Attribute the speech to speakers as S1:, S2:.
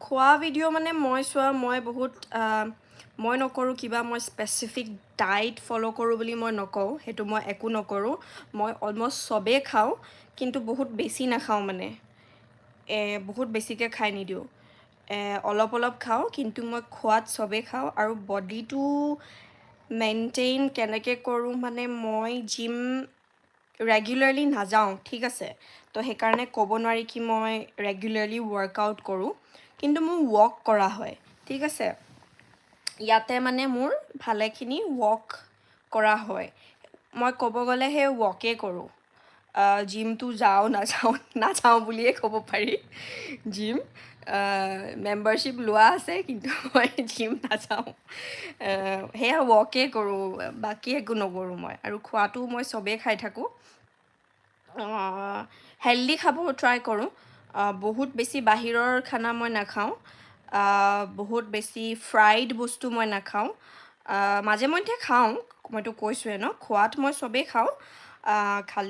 S1: খোৱা ভিডিঅ' মানে মই বহুত মই নকৰোঁ কিবা মই স্পেচিফিক ডাইট ফ'ল' কৰোঁ বুলি মই নকওঁ সেইটো মই একো নকৰোঁ মই অলম'ষ্ট চবেই খাওঁ কিন্তু বহুত বেছি নাখাওঁ মানে বহুত বেছিকৈ খাই নিদিওঁ অলপ অলপ খাওঁ কিন্তু মই খোৱাত চবেই খাওঁ আৰু বডিটো মেইনটেইন কেনেকৈ কৰোঁ মানে মই জিম ৰেগুলাৰলি নাযাওঁ ঠিক আছে তো সেইকাৰণে ক'ব নোৱাৰি কি মই ৰেগুলাৰলি ৱৰ্কআউট কৰোঁ কিন্তু মোৰ ৱক কৰা হয় ঠিক আছে ইয়াতে মানে মোৰ ভালেখিনি ৱক কৰা হয় মই ক'ব গ'লে সেই ৱকেই কৰোঁ জিমটো নাযাওঁ বুলিয়ে ক'ব পাৰি জিম মেম্বাৰশ্বিপ লোৱা আছে কিন্তু মই জিম নাযাওঁ সেয়া ৱকেই কৰোঁ বাকী একো নকৰোঁ মই আৰু খোৱাটো মই চবেই খাই থাকোঁ হেল্ডি খাব ট্ৰাই কৰোঁ বহুত বেছি বাহিৰৰ খানা মই নাখাওঁ বহুত বেছি ফ্ৰাইড বস্তু মই নাখাওঁ মাজে মধ্যে খাওঁ মইতো কৈছোঁৱে ন খোৱাত মই চবেই খাওঁ খালি